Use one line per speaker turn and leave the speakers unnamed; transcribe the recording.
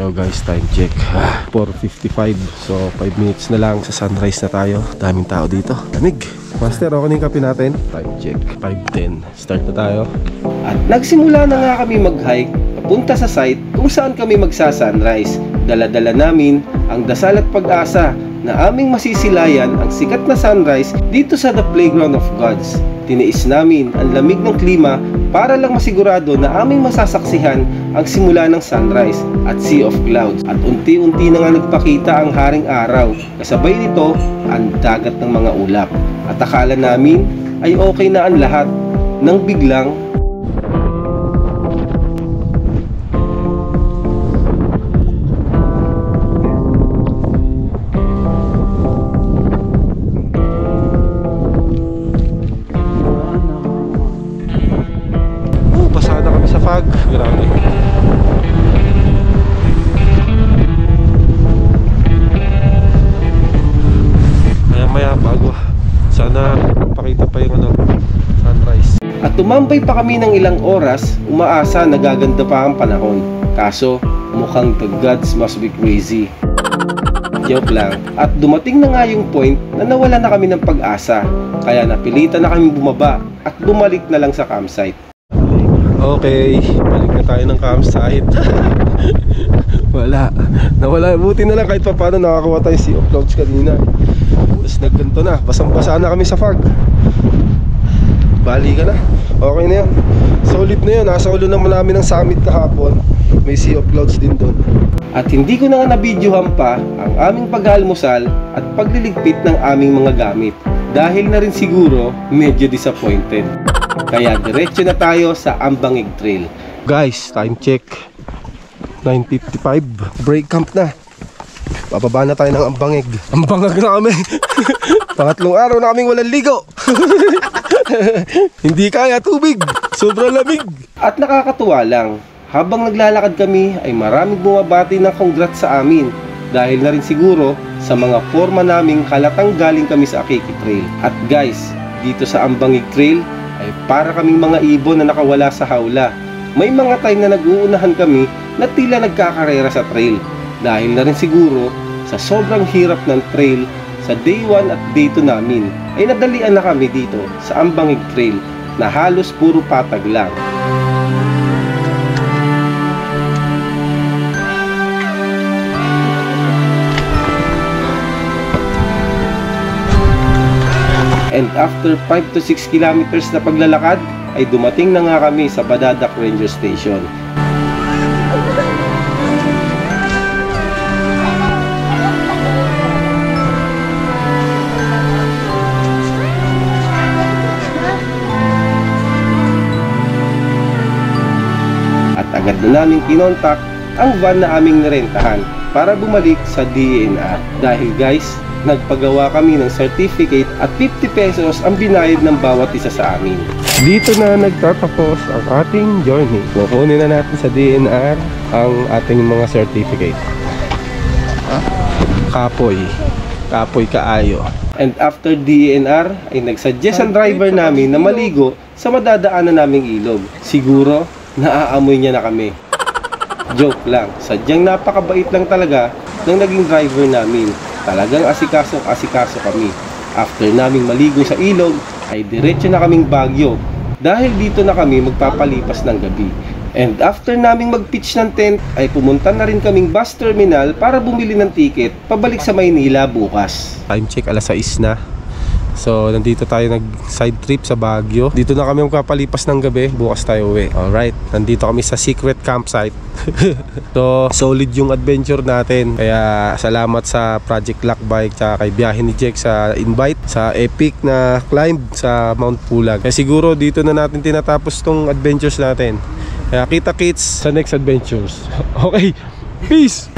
Yo guys, time check 4:55. So 5 minutes na lang sa sunrise na tayo. Daming tao dito. Lamig. Master, okay na yung kape natin. Time check 5:10. Start na tayo.
At nagsimula na nga kami mag-hike papunta sa site kung saan kami magsa-sunrise. Dala-dala namin ang dasal at pag-asa na aming masisilayan ang sikat na sunrise dito sa The Playground of Gods. Tiniis namin ang lamig ng klima para lang masigurado na aming masasaksihan ang simula ng sunrise at sea of clouds. At unti-unti na nga nagpakita ang haring araw. Kasabay nito ang dagat ng mga ulap. At akala namin ay okay na ang lahat nang biglang
fog. Grabe. Maya bago sana pakita pa yung sunrise.
At tumambay pa kami ng ilang oras, umaasa na gaganda pa ang panahon. Kaso mukhang the gods must be crazy. Joke lang. At dumating na nga yung point na nawala na kami ng pag-asa. Kaya napilitan na kami bumaba at bumalik na lang sa campsite.
Okay, balik na tayo ng campsite. Nawala, buti na lang kahit pa paano nakakuha tayo sea of clouds kanina. Tapos nagganto na, basang-basa na kami sa fog. Bali ka na, okay na yan. Solid na yun, nasa ulo naman namin ng summit kahapon. May sea of clouds din doon.
At hindi ko na nga nabidyohan pa ang aming pag-almusal at pagliligpit ng aming mga gamit. Dahil na rin siguro medyo disappointed. Kaya diretso na tayo sa Ambangig Trail.
Guys, time check 9:55. Break camp na. Bababa na tayo ng Ambangig. Ambangag na kami. Pangatlong araw na kaming walang ligo. Hindi kaya tubig. Sobrang lamig.
At nakakatuwa lang, habang naglalakad kami ay maraming bumabati ng congrats sa amin. Dahil na rin siguro sa mga forma naming halatang galing kami sa Akiki Trail. At guys, dito sa Ambangig Trail ay para kaming mga ibon na nakawala sa hawla. May mga time na nag-uunahan kami na tila nagkakarera sa trail. Dahil na rin siguro sa sobrang hirap ng trail sa day 1 at day 2 namin ay nadalian na kami dito sa Ambangig Trail na halos puro patag lang. And after 5 to 6 kilometers na paglalakad, ay dumating na nga kami sa Badadak Ranger Station. At agad na namin kinontak ang van na aming nirentahan para bumalik sa DENR. Dahil guys, nagpagawa kami ng certificate at 50 pesos ang binayad ng bawat isa sa amin.
Dito na nagtatapos ang ating journey. Kukunin na natin sa DENR ang ating mga certificate. Kapoy kaayo.
And after DENR ay nagsuggest ang driver namin na maligo sa madadaanan naming ilog. Siguro naaamoy niya na kami. Joke lang, sadyang napakabait lang talaga ng naging driver namin. Talagang asikaso kami. After naming maligo sa ilog, ay diretso na kaming Baguio. Dahil dito na kami magpapalipas ng gabi. And after naming mag-pitch ng tent, ay pumunta na rin kaming bus terminal para bumili ng ticket pabalik sa Maynila bukas.
Time check, alas 6 na. So, nandito tayo nag-side trip sa Baguio. Dito na kami magpapalipas ng gabi. Bukas tayo uwi. Alright, nandito kami sa secret campsite. So, solid yung adventure natin. Kaya, salamat sa Project Lakbike tsaka kay Biyahe ni Jack sa invite sa epic na climb sa Mount Pulag. Kaya siguro dito na natin tinatapos tong adventures natin. Kaya kita-kits sa next adventures. Okay, peace!